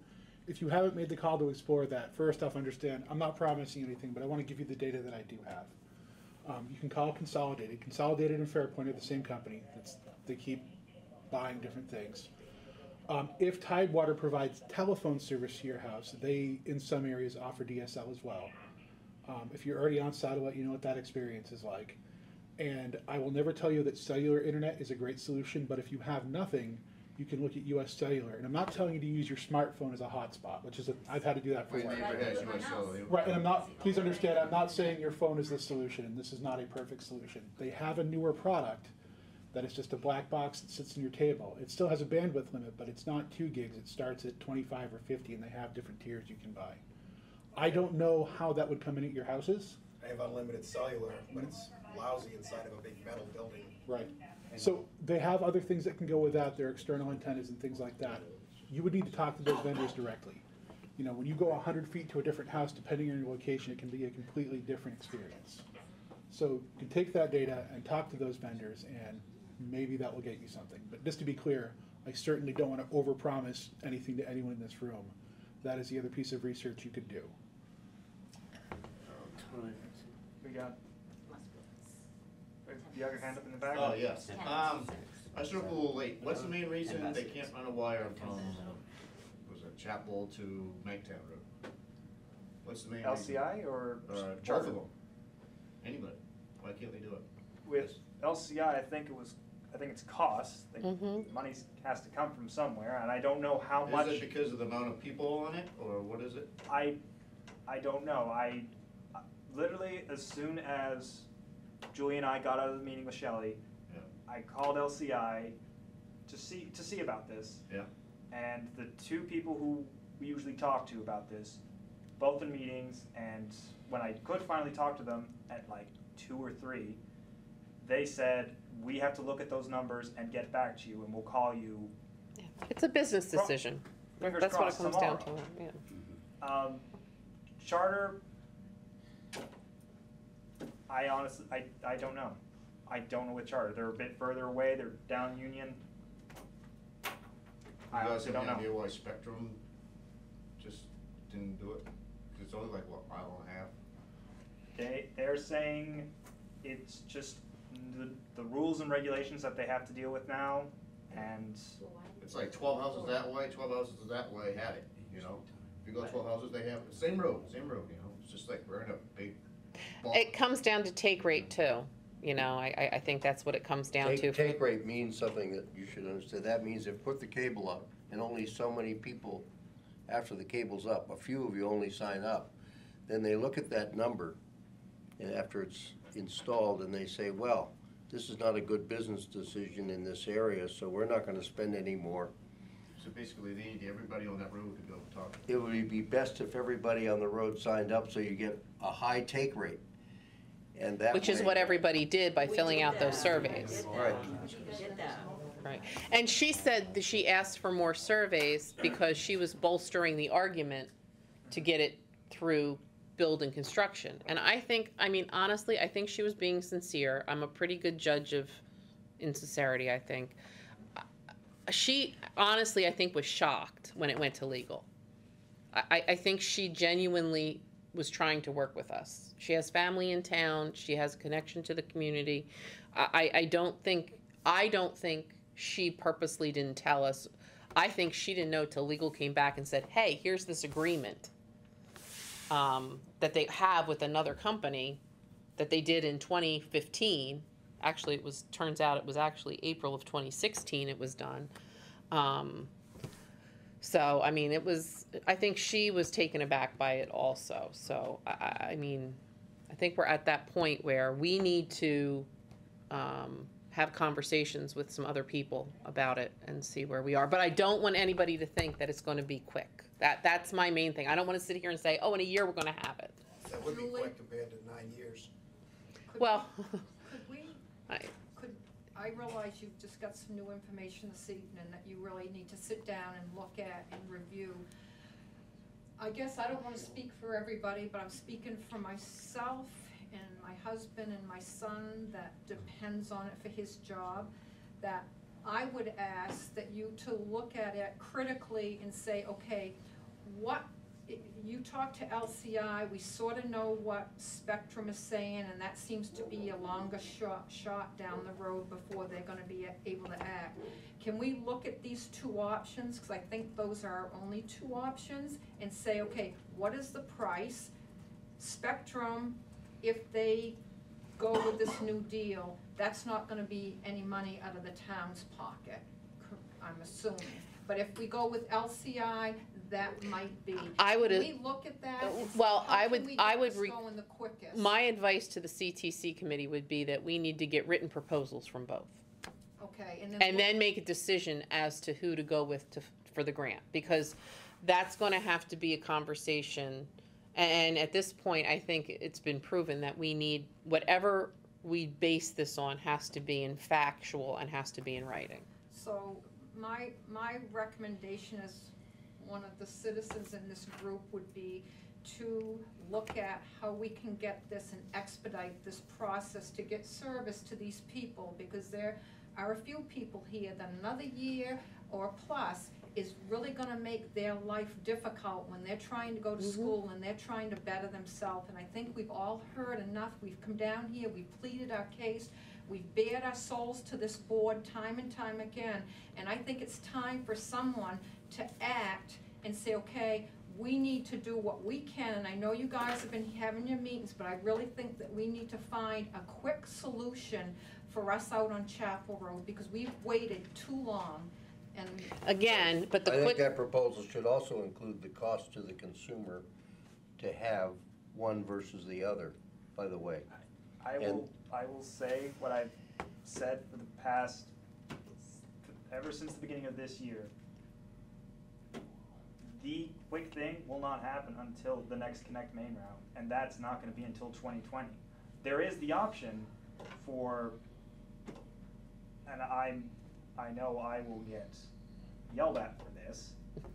if you haven't made the call to explore that, first off, understand I'm not promising anything, but I want to give you the data that I do have. You can call Consolidated. Consolidated and Fairpoint are the same company. They keep buying different things. If Tidewater provides telephone service to your house, they in some areas offer DSL as well. If you're already on satellite, you know what that experience is like. And I will never tell you that cellular internet is a great solution, but if you have nothing, you can look at US Cellular. And I'm not telling you to use your smartphone as a hotspot, which is I've had to do that for My work. neighbor has US Cellular. Right, and I'm not, please understand, I'm not saying your phone is the solution. This is not a perfect solution. They have a newer product that is just a black box that sits in your table. It still has a bandwidth limit, but it's not 2 gigs. It starts at 25 or 50, and they have different tiers you can buy. I don't know how that would come in at your houses. I have unlimited cellular, but it's lousy inside of a big metal building. Right. So they have other things that can go with that, their external antennas and things like that. You would need to talk to those vendors directly. You know, when you go 100 feet to a different house, depending on your location, it can be a completely different experience. So you can take that data and talk to those vendors, and maybe that will get you something. But just to be clear, I certainly don't want to overpromise anything to anyone in this room. That is the other piece of research you could do. We got, you have your hand up in the back? Oh, yes. I showed up a little late. What's the main reason they can't run a wire from, was it Chapel to Magtown Road? What's the main reason? LCI or Both Charter? of them. Anybody. Why can't they do it? With LCI, I think it's cost. Money has to come from somewhere, and I don't know how much. Is it because of the amount of people on it, or what is it? I don't know. I literally, as soon as Julie and I got out of the meeting with Shelley, I called LCI to see about this. Yeah. And the two people who we usually talk to about this, both in meetings, and when I could finally talk to them at like 2 or 3, they said, we have to look at those numbers and get back to you, and we'll call you. It's a business decision. Fingers That's what it crossed comes down to, tomorrow. yeah. Charter, I honestly, I don't know. I don't know with Charter. They're a bit further away. They're down Union. You I guys honestly have don't any know. idea why Spectrum just didn't do it? 'Cause it's only like, what, a mile and a half? They're saying it's just the rules and regulations that they have to deal with now, and It's like 12 houses that way, 12 houses that way had it, you know? If you go 12 houses, they have, same road, you know? It's just like we're in a big ball. It comes down to take rate too, you know, I think that's what it comes down to. Take rate means something that you should understand. That means they put the cable up, and only so many people, after the cable's up, a few of you only sign up. Then they look at that number, and after it's installed, and they say, well, this is not a good business decision in this area, so we're not gonna spend any more. So basically, they need everybody on that road to go talk. It would be best if everybody on the road signed up, so you get a high take rate. And that Which is way- what everybody did by We filling did out those that. surveys. We did Right. that. We did that. Right. And she said that she asked for more surveys because she was bolstering the argument to get it through build and construction. And I think, I mean, honestly, I think she was being sincere. I'm a pretty good judge of insincerity, I think. She honestly, I think, was shocked when it went to legal. I think she genuinely was trying to work with us. She has family in town. She has a connection to the community. I don't think she purposely didn't tell us. I think she didn't know till legal came back and said, hey, here's this agreement that they have with another company that they did in 2015. Actually, turns out it was actually April of 2016 it was done. So, I mean, I think she was taken aback by it also. So, I mean, I think we're at that point where we need to have conversations with some other people about it and see where we are. But I don't want anybody to think that it's going to be quick. That's my main thing. I don't want to sit here and say, oh, in a year we're going to have it. That would be quick compared to 9 years. Well, Could we, I, I realize you've just got some new information this evening that you really need to sit down and look at and review. I guess I don't wanna speak for everybody, but I'm speaking for myself and my husband and my son that depends on it for his job, that I would ask that you to look at it critically and say, okay, you talk to LCI, we sort of know what Spectrum is saying, and that seems to be a longer shot down the road before they're gonna be able to act. Can we look at these two options, because I think those are our only two options, and say, okay, what is the price? Spectrum, if they go with this new deal, that's not gonna be any money out of the town's pocket, I'm assuming. But if we go with LCI, that might be. I would- Can we look at that? and see well, how I can would- we I get would this re- going the quickest? my advice to the CTC committee would be that we need to get written proposals from both. Okay, and And then make a decision as to who to go with for the grant, because that's gonna have to be a conversation. And at this point, I think it's been proven that we need, whatever we base this on has to be in factual and has to be in writing. So my recommendation as one of the citizens in this group would be to look at how we can get this and expedite this process to get service to these people, because there are a few people here that another year or plus is really gonna make their life difficult when they're trying to go to school and they're trying to better themselves. And I think we've all heard enough. We've come down here, we've pleaded our case, we've bared our souls to this board time and time again. And I think it's time for someone to act and say, okay, we need to do what we can. And I know you guys have been having your meetings, but I really think that we need to find a quick solution for us out on Chapel Road, because we've waited too long. And Again, but the I think quick, that proposal should also include the cost to the consumer to have one versus the other, by the way. I will say what I've said for the past, ever since the beginning of this year, the quick thing will not happen until the next Connect Main round, and that's not gonna be until 2020. There is the option for, and I know I will get yelled at for this,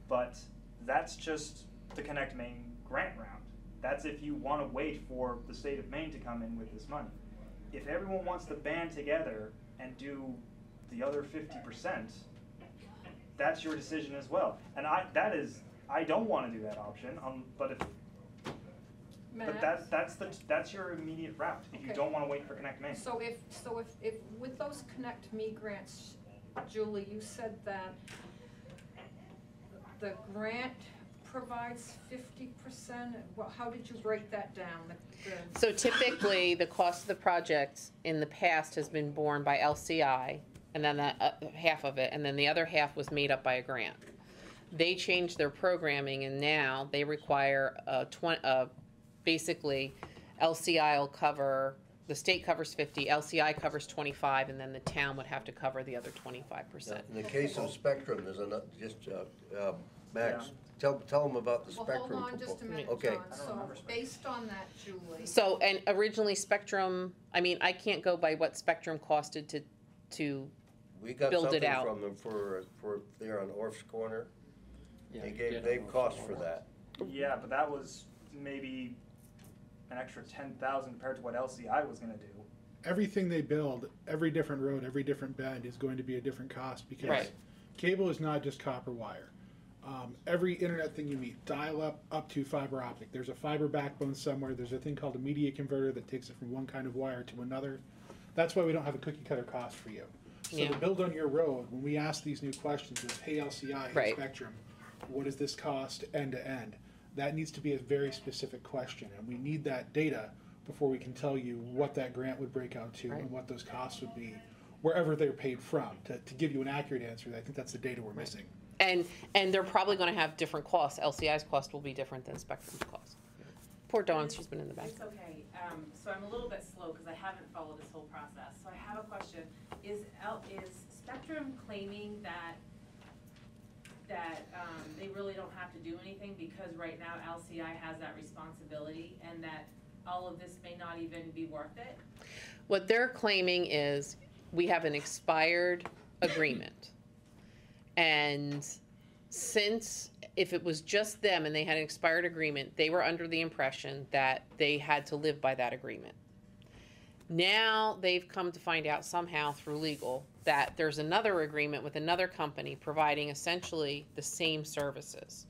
but that's just the Connect Main grant round. That's if you wanna wait for the state of Maine to come in with this money. If everyone wants to band together and do the other 50%, that's your decision as well. And I don't wanna do that option, but that's your immediate route, if you Okay. don't wanna wait for Connect Maine. So if with those Connect Me grants, Julie, you said that the grant provides 50%, well, how did you break that down? So typically, the cost of the project in the past has been borne by LCI, and then that half of it, and then the other half was made up by a grant. They changed their programming, and now they require basically, LCI will cover, the state covers 50, LCI covers 25, and then the town would have to cover the other 25%. In the case of Spectrum, there's another, Max, tell them about the Spectrum. Well, hold on just a minute, Okay. John, so based on that, Julie. So, and originally Spectrum, I mean, I can't go by what Spectrum costed to We got build it something out. from them for there on Orf's Corner. Yeah, They cost for that. Yeah, but that was maybe an extra 10,000 compared to what LCI was gonna do. Everything they build, every different road, every different bend is going to be a different cost because Right. cable is not just copper wire. Every internet thing you meet, dial up to fiber optic. There's a fiber backbone somewhere. There's a thing called a media converter that takes it from one kind of wire to another. That's why we don't have a cookie cutter cost for you. So Yeah. to build on your road, when we ask these new questions of, hey LCI, hey Right. Spectrum, what does this cost end to end? That needs to be a very specific question, and we need that data before we can tell you what that grant would break out to Right. and what those costs would be, wherever they're paid from. To give you an accurate answer, I think that's the data we're missing. And they're probably gonna have different costs. LCI's cost will be different than Spectrum's cost. Poor Dawn, she's been in the back. It's okay, so I'm a little bit slow because I haven't followed this whole process. So I have a question. Is Spectrum claiming that they really don't have to do anything because right now LCI has that responsibility and that all of this may not even be worth it? What they're claiming is, we have an expired agreement. And since, if it was just them and they had an expired agreement, they were under the impression that they had to live by that agreement. Now, they've come to find out somehow through legal that there's another agreement with another company providing essentially the same services.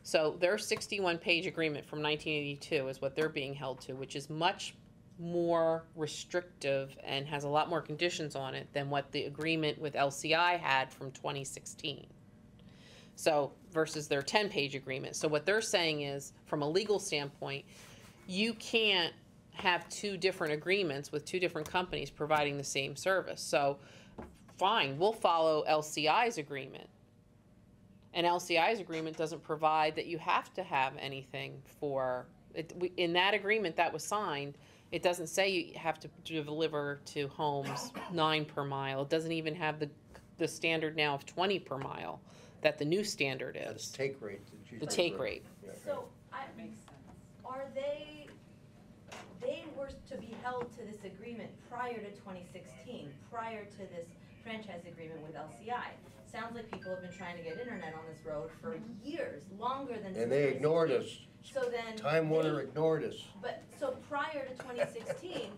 So their 61-page agreement from 1982 is what they're being held to, which is much more restrictive and has a lot more conditions on it than what the agreement with LCI had from 2016. So, versus their 10-page agreement. So what they're saying is, from a legal standpoint, you can't have two different agreements with two different companies providing the same service. So, fine, we'll follow LCI's agreement. And LCI's agreement doesn't provide that you have to have anything for it. In that agreement that was signed, it doesn't say you have to deliver to homes 9 per mile. It doesn't even have the standard now of 20 per mile that the new standard is. That's take rate. The take rate. So, are they were to be held to this agreement prior to 2016, prior to this franchise agreement with LCI. Sounds like people have been trying to get internet on this road for years, longer than. And they ignored us. So then. Time Warner ignored us. But, so prior to 2016,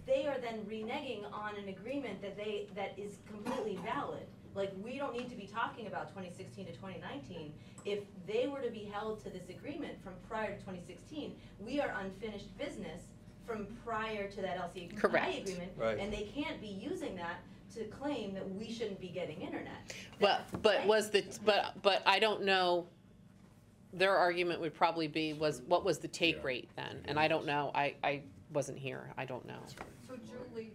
they are then reneging on an agreement that is completely valid. Like, we don't need to be talking about 2016 to 2019. If they were to be held to this agreement from prior to 2016, we are unfinished business from prior to that LCI Correct. agreement. Right. And they can't be using that to claim that we shouldn't be getting internet. Well, but I don't know, their argument would probably be, what was the take rate then? And I don't know, I wasn't here, I don't know. So Julie,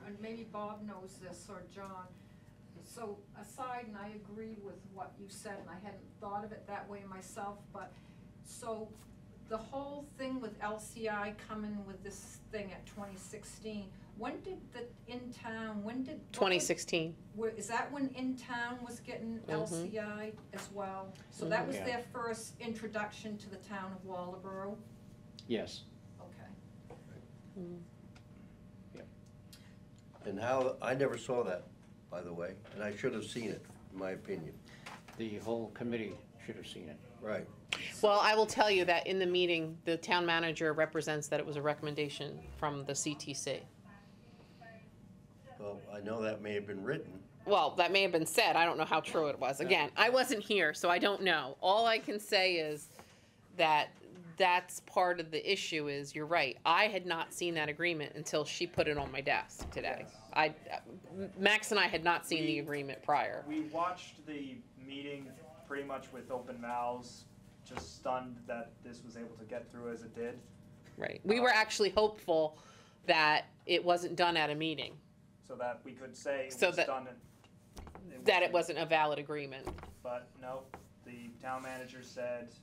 and maybe Bob knows this, or John, so aside, and I agree with what you said, and I hadn't thought of it that way myself, but, so the whole thing with LCI coming with this thing at 2016, When did the in-town, when did? what was- 2016. Is that when in-town was getting Mhm. LCI as well? So that was Yeah. their first introduction to the town of Waldeboro? Yes. Okay. And how, I never saw that, by the way, and I should have seen it, in my opinion. The whole committee should have seen it. Right. Well, I will tell you that in the meeting, the town manager represents that it was a recommendation from the CTC. Well, I know that may have been written. Well, that may have been said. I don't know how true it was. Again, I wasn't here, so I don't know. All I can say is that that's part of the issue is, you're right. I had not seen that agreement until she put it on my desk today. Max and I had not seen the agreement prior. We watched the meeting pretty much with open mouths, just stunned that this was able to get through as it did. Right. We were actually hopeful that it wasn't done at a meeting, So that we could say it So was that- done. that it wasn't a valid agreement. But no, the town manager said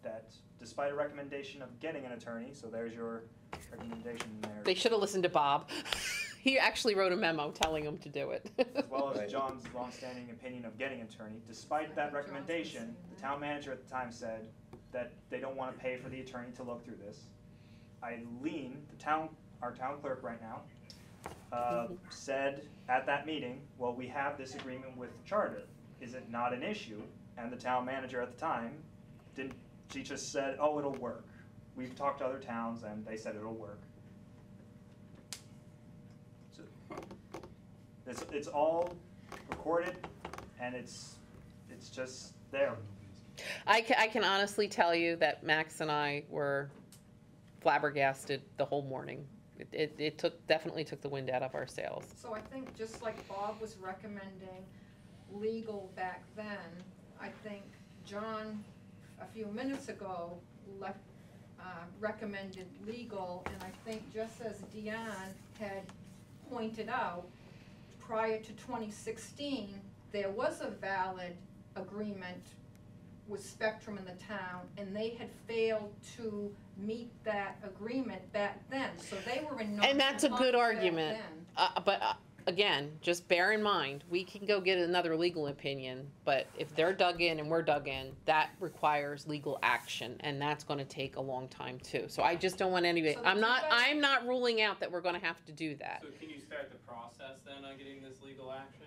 that despite a recommendation of getting an attorney, so there's your recommendation there. They should have listened to Bob. He actually wrote a memo telling them to do it. As well as Right. John's longstanding opinion of getting an attorney. Despite that recommendation, the town manager at the time said that they don't want to pay for the attorney to look through this. Eileen, our town clerk right now, said at that meeting, well, we have this agreement with the charter. Is it not an issue? And the town manager at the time she just said, oh, it'll work. We've talked to other towns and they said it'll work. So, it's all recorded and it's just there. I can honestly tell you that Max and I were flabbergasted the whole morning. It definitely took the wind out of our sails. So I think just like Bob was recommending legal back then, I think John, a few minutes ago, recommended legal, and I think just as Deanne had pointed out, prior to 2016, there was a valid agreement with Spectrum in the town, and they had failed to meet that agreement back then, so they were in And that's a good non-compliance back argument. then. But again, just bear in mind, we can go get another legal opinion, but if they're dug in and we're dug in, that requires legal action, and that's gonna take a long time too. So I just don't want anybody, So I'm the two guys- I'm not ruling out that we're gonna have to do that. So can you start the process then on getting this legal action?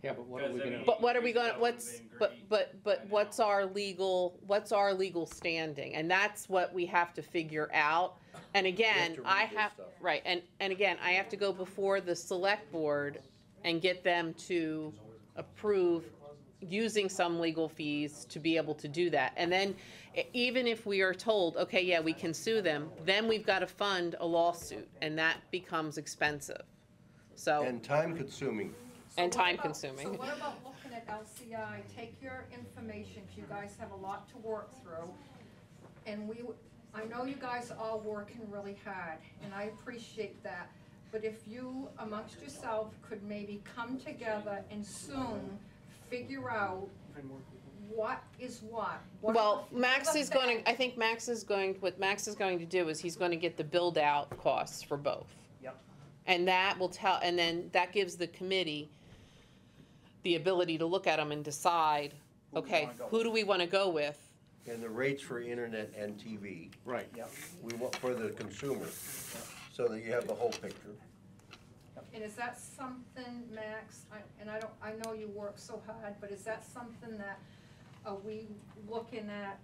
Yeah, but what are we Because, I gonna? mean, But what are we years gonna, ago, what's, it would've been but great by what's now. our legal standing? And that's what we have to figure out. And again, to read I this have, stuff. right, and again, I have to go before the select board and get them to approve using some legal fees to be able to do that. And then, even if we are told, okay, yeah, we can sue them, then we've gotta fund a lawsuit, and that becomes expensive. So, And time consuming. So and what time about- consuming. So what about looking at LCI, take your information, 'cause you guys have a lot to work through. And I know you guys are all working really hard, and I appreciate that. But if you amongst yourself could maybe come together and soon figure out what is what. What Well, are the- Max what are is the going, facts? I think what Max is going to do is he's going to get the build out costs for both. Yep. And that will and then that gives the committee the ability to look at them and decide, Who we okay, wanna go who with. do we wanna go with? And the rates for internet and TV, Right. Yep. we want for the consumer, so that you have the whole picture. And is that something, Max, I know you work so hard, but is that something that, are we looking at,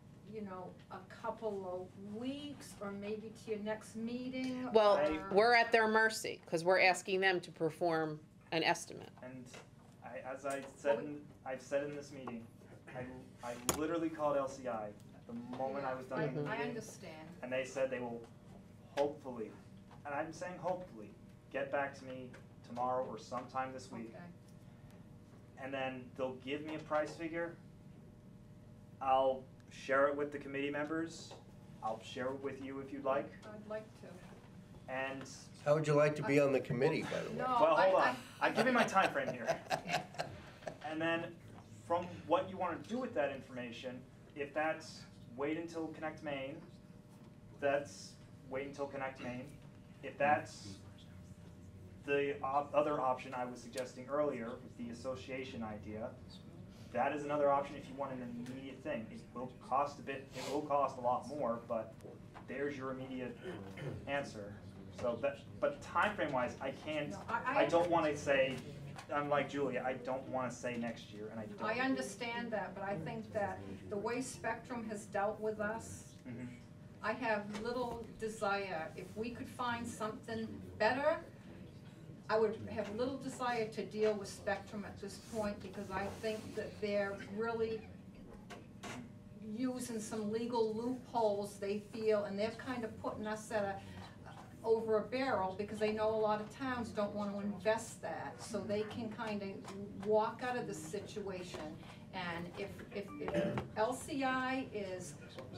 a couple of weeks, or maybe to your next meeting? Well, or- we're at their mercy, cause we're asking them to perform an estimate. And I've said in this meeting, I literally called LCI at the moment I was done with the I meeting. understand. And they said they will hopefully, and I'm saying hopefully, get back to me tomorrow or sometime this week. Okay. And then they'll give me a price figure. I'll share it with the committee members. I'll share it with you if you'd like. I'd like to. And, How would you like to be on the committee, by the way? No, well, hold on, I'm giving my time frame here. And then, from what you wanna do with that information, if that's wait until Connect Maine, that's wait until Connect Maine. If that's the other option I was suggesting earlier, with the association idea, that is another option if you want an immediate thing. It will cost a bit, it will cost a lot more, but there's your immediate answer. So that, but time frame wise, I can't, No, I don't wanna say, I'm like Julia, I don't wanna say next year, and I don't. I understand that, but I think that the way Spectrum has dealt with us, Mhm. I have little desire, if we could find something better, I would have little desire to deal with Spectrum at this point, because I think that they're really using some legal loopholes they feel, and they're kind of putting us at over a barrel, because they know a lot of towns don't want to invest that, so they can kind of walk out of the situation. And if LCI is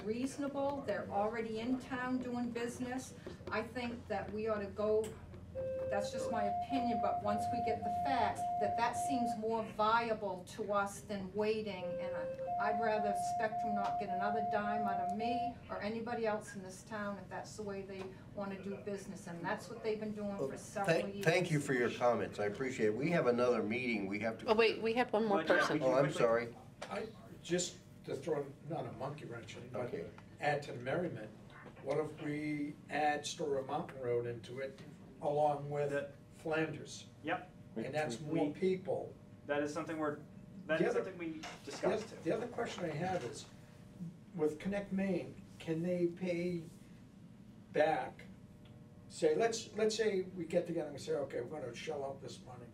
reasonable, they're already in town doing business, I think that we ought to go, that's just my opinion, but once we get the facts, that seems more viable to us than waiting, and I'd rather Spectrum not get another dime out of me or anybody else in this town if that's the way they want to do business, and that's what they've been doing for several years. Thank you for your comments, I appreciate it. We have another meeting, we have to. Oh, wait, we have one more person. Oh, I'm sorry. Just to throw, not a monkey wrench in, but Okay. add to the merriment, what if we add Storer Mountain Road into it along with Flanders? Yep. And that's more people. That is something we discussed. The other question I have is, with Connect Maine, can they pay back, say, let's say we get together and we say, okay, we're gonna shell out this money,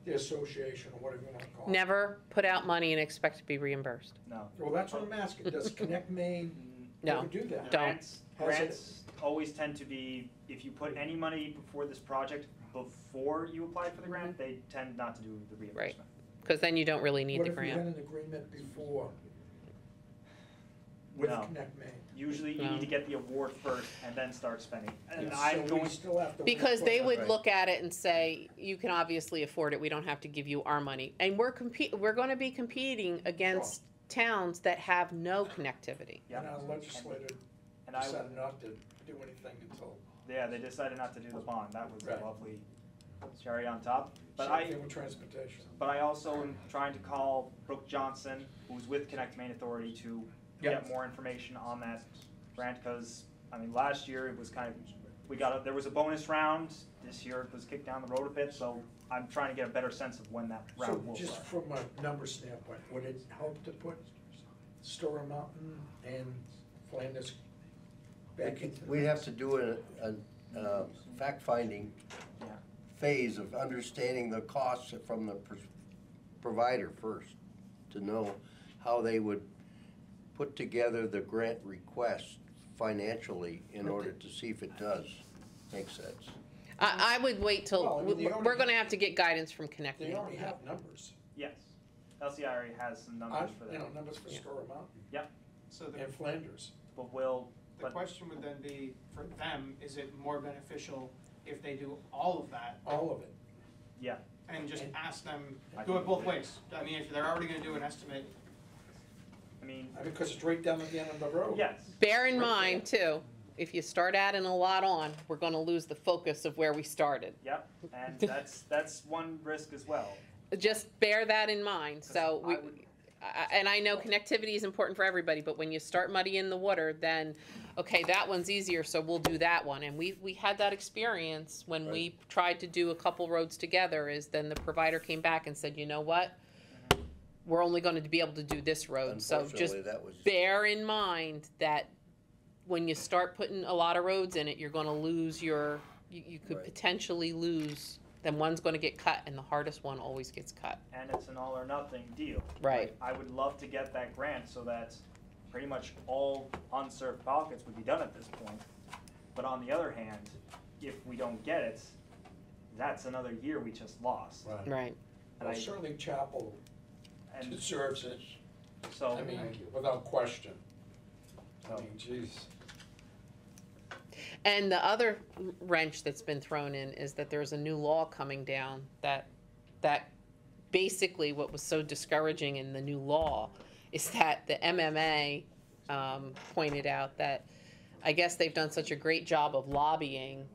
the association or whatever you wanna call it. Never put out money and expect to be reimbursed. No. Well, that's what I'm asking, does Connect Maine No, ever do that? Grants, Has it- grants always tend to be, if you put any money before this project, before you apply for the grant, they tend not to do the reimbursement. Because then you don't really need the What if we had grant. an agreement before with No. Connect Maine? Usually you No. need to get the award first and then start spending. And Yeah, I'm so we going, still have to. Because they would Right. look at it and say, you can obviously afford it, we don't have to give you our money. And we're gonna be competing against towns that have no connectivity. And our legislator and I, decided not to do anything until. yeah, they decided not to do the bond. That was a Right. lovely cherry on top. But Same thing with transportation. But I also am trying to call Brooke Johnson, who's with Connect Maine Authority, to Yep. get more information on that grant, because, I mean, last year it was kind of, there was a bonus round, this year it was kicked down the road a bit, so I'm trying to get a better sense of when that So round will just start. from a number standpoint, would it help to put Storer Mountain and Flanders back into? We have to do a fact-finding Yeah. phase of understanding the costs from the provider first, to know how they would put together the grant request financially in order to see if it does make sense. I would wait till, Well, I mean, they we're already- gonna have to get guidance from Connect They Maine. already have numbers. Yes, LCI already has some numbers for You know, that, numbers for Yeah. Storer Mountain So and Flanders. but we'll, the question would then be, for them, is it more beneficial if they do all of that All of it. yeah. and just ask them, I do think it both they- ways? I mean, if they're already gonna do an estimate, I mean, Because it's right down at the end of the road. yes, Bear in mind too, if you start adding a lot on, we're gonna lose the focus of where we started. yep, and that's one risk as well. Just bear that in mind, so we, I would- and I know connectivity is important for everybody, but when you start muddying the water, then, okay, that one's easier, so we'll do that one. And we had that experience when we tried to do a couple roads together, is then the provider came back and said, you know what? We're only gonna be able to do this road, so just Unfortunately, that was. bear in mind that when you start putting a lot of roads in it, you're gonna lose you could Right. potentially lose, then one's gonna get cut, and the hardest one always gets cut. And it's an all or nothing deal. Right. I would love to get that grant so that pretty much all unserved pockets would be done at this point. But on the other hand, if we don't get it, that's another year we just lost. Right. And Well, I, certainly Chapel and deserves it, so, I mean, without question. I mean, geez. And the other wrench that's been thrown in is that there's a new law coming down that basically what was so discouraging in the new law is that the MMA pointed out that I guess they've done such a great job of lobbying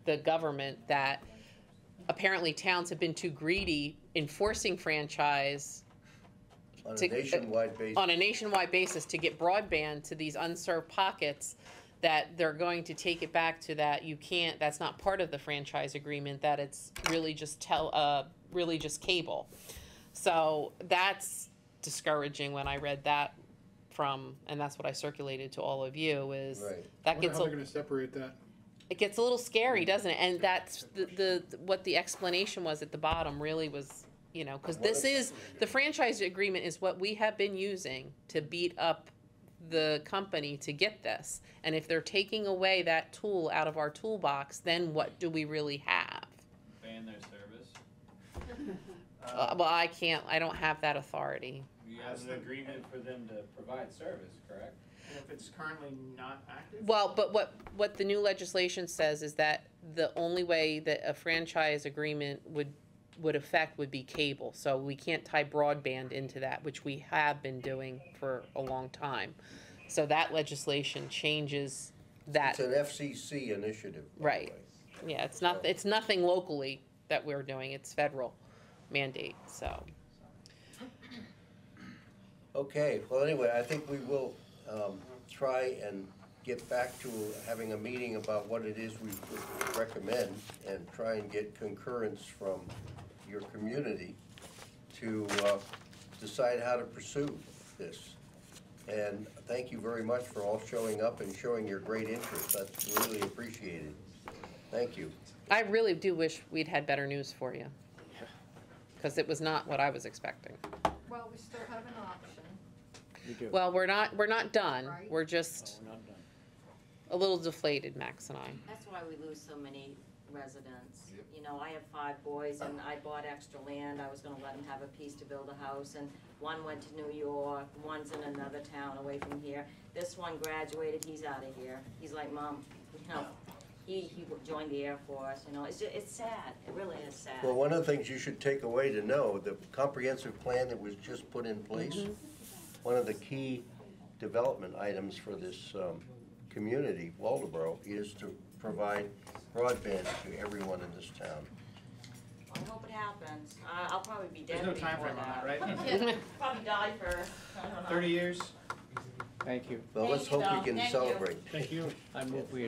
the government that apparently towns have been too greedy enforcing franchise On a to- nationwide basis. on a nationwide basis to get broadband to these unserved pockets, that they're going to take it back to that you can't, that's not part of the franchise agreement, that it's really just really just cable. So that's discouraging when I read that and that's what I circulated to all of you, is Right. that Wonder gets how they're gonna separate that. it gets a little scary, doesn't it? And that's the what the explanation was at the bottom really was, you know, because this is, the franchise agreement is what we have been using to beat up the company to get this. And if they're taking away that tool out of our toolbox, then what do we really have? Ban their service. Well, I don't have that authority. You have an agreement for them to provide service, correct? And if it's currently not active? Well, but what the new legislation says is that the only way that a franchise agreement would affect would be cable. So we can't tie broadband into that, which we have been doing for a long time. So that legislation changes that. It's an FCC initiative, by the Right. way. Yeah, it's nothing locally that we're doing, it's federal mandate, so. Okay, well, anyway, I think we will try and get back to having a meeting about what it is we would recommend and try and get concurrence from your community to decide how to pursue this. And thank you very much for all showing up and showing your great interest. That's really appreciated. Thank you. I really do wish we'd had better news for you. Because it was not what I was expecting. Well, we still have an option. You do. Well, we're not done. Right. We're just We're not done. a little deflated, Max and I. That's why we lose so many residents. You know, I have 5 boys and I bought extra land. I was gonna let them have a piece to build a house, and one went to New York, one's in another town away from here. This one graduated, he's out of here. He's like, Mom, you know, he joined the Air Force, you know, it's sad. It really is sad. Well, one of the things you should take away to know, the comprehensive plan that was just put in place, one of the key development items for this community, Waldeboro, is to provide broadband to everyone in this town. I hope it happens. I'll probably be There's dead no before time frame on that, that. right? Probably die first. I don't know. 30 years? Thank you. Well, let's Thank you, hope we Bill. can Thank you. celebrate. Thank you. I move we